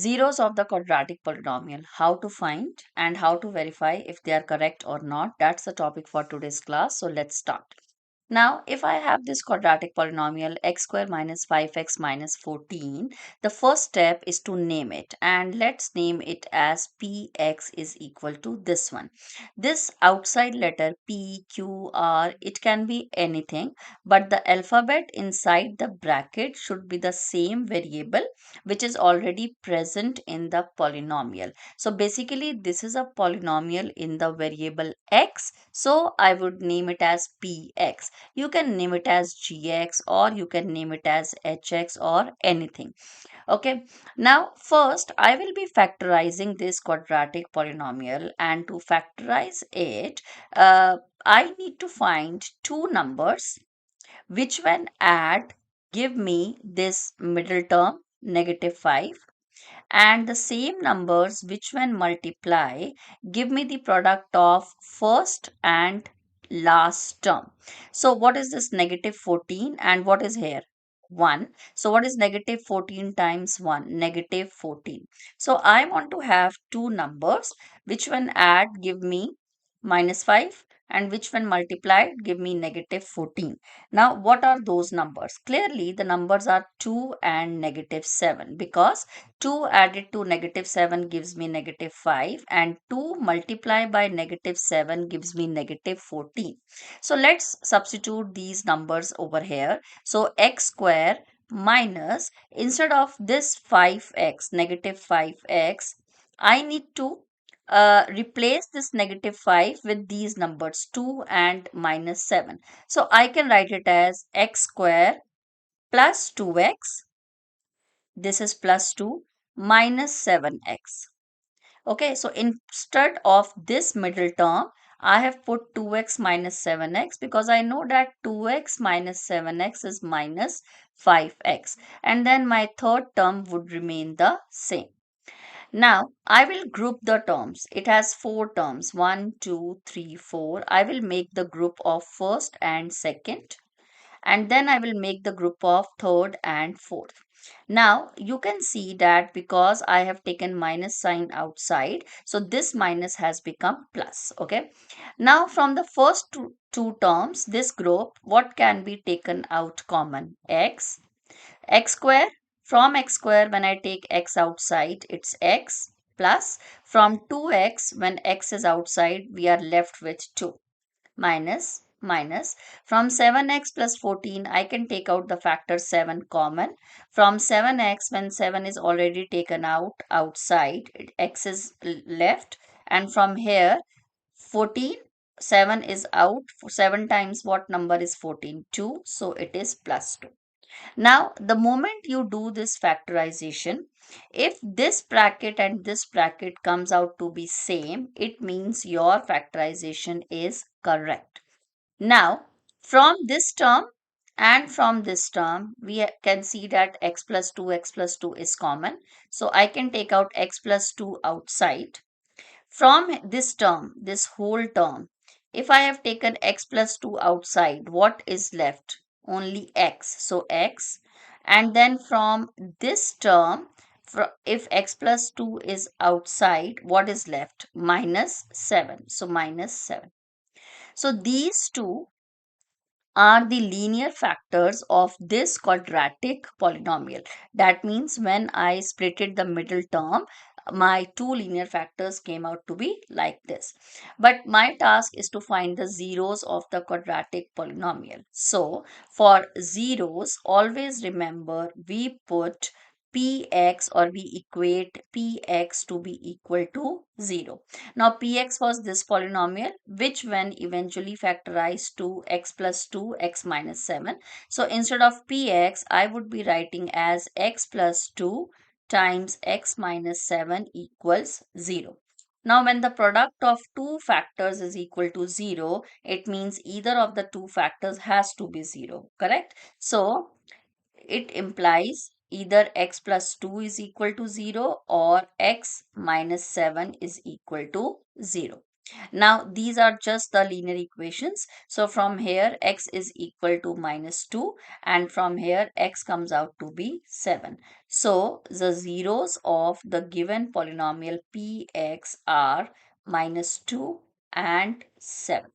Zeros of the quadratic polynomial, how to find and how to verify if they are correct or not. That's the topic for today's class. So let's start. Now, if I have this quadratic polynomial x square minus 5x minus 14, the first step is to name it, and let's name it as px is equal to this one. This outside letter p, q, r, it can be anything, but the alphabet inside the bracket should be the same variable which is already present in the polynomial. So basically this is a polynomial in the variable x, so I would name it as px. You can name it as gx or you can name it as hx or anything. Okay, now first I will be factorizing this quadratic polynomial, and to factorize it, I need to find two numbers which when add give me this middle term negative 5, and the same numbers which when multiply give me the product of first and last term. So what is this negative 14 and what is here? 1. So what is negative 14 times 1? Negative 14. So I want to have two numbers which when add give me minus 5 and which when multiplied give me negative 14. Now what are those numbers? Clearly the numbers are 2 and negative 7, because 2 added to negative 7 gives me negative 5 and 2 multiplied by negative 7 gives me negative 14. So let's substitute these numbers over here. So x square minus, instead of this 5x, negative 5x, I need to replace this negative 5 with these numbers 2 and minus 7. So I can write it as x square plus 2x, this is plus 2, minus 7x. Okay, so instead of this middle term, I have put 2x minus 7x because I know that 2x minus 7x is minus 5x. And then my third term would remain the same. Now, I will group the terms. It has four terms, 1, 2, 3, 4. I will make the group of first and second, and then I will make the group of third and fourth. Now you can see that because I have taken minus sign outside, so this minus has become plus. Okay. Now from the first two terms, this group, what can be taken out common? X square. From x square, when I take x outside, it's x, plus from 2x, when x is outside, we are left with 2, minus minus from 7x plus 14, I can take out the factor 7 common. From 7x, when 7 is already taken out outside, x is left, and from here 14, 7 is out. 7 times what number is 14? 2, so it is plus 2. Now the moment you do this factorization, if this bracket and this bracket comes out to be same, it means your factorization is correct. Now, from this term and from this term, we can see that x plus 2 is common. So I can take out x plus 2 outside. From this term, this whole term, if I have taken x plus 2 outside, what is left? Only x. So x. And then from this term, if x plus 2 is outside, what is left? Minus 7. So minus 7. So these two are the linear factors of this quadratic polynomial. That means when I splitted the middle term, my two linear factors came out to be like this. But my task is to find the zeros of the quadratic polynomial. So for zeros, always remember we put px, or we equate px to be equal to 0. Now px was this polynomial which when eventually factorized to x plus 2 x minus 7. So instead of px, I would be writing as x plus 2 times x minus 7 equals 0. Now when the product of two factors is equal to 0, it means either of the two factors has to be 0, correct? So it implies either x plus 2 is equal to 0 or x minus 7 is equal to 0. Now these are just the linear equations. So from here x is equal to -2 and from here x comes out to be 7. So the zeros of the given polynomial px are -2 and 7.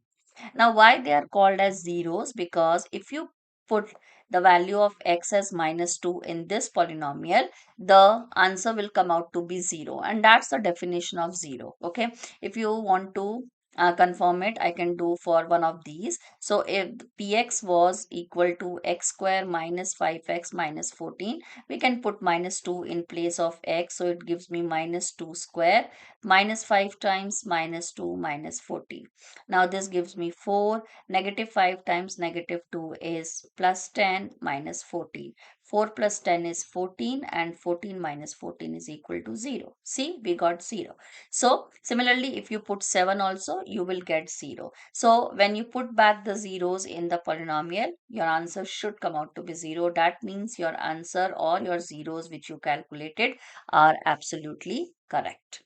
Now, why they are called as zeros? Because if you put the value of x as -2 in this polynomial, the answer will come out to be 0. And that's the definition of 0. Okay. If you want to confirm it, I can do for one of these. So, if px was equal to x square minus 5x minus 14, we can put -2 in place of x. So, it gives me -2 square minus 5 times -2 minus 14. Now this gives me 4. Negative 5 times -2 is plus 10 minus 14. 4 plus 10 is 14 and 14 minus 14 is equal to 0. See, we got 0. So similarly, if you put 7 also, you will get 0. So when you put back the zeros in the polynomial, your answer should come out to be 0. That means your answer or your zeros which you calculated are absolutely correct.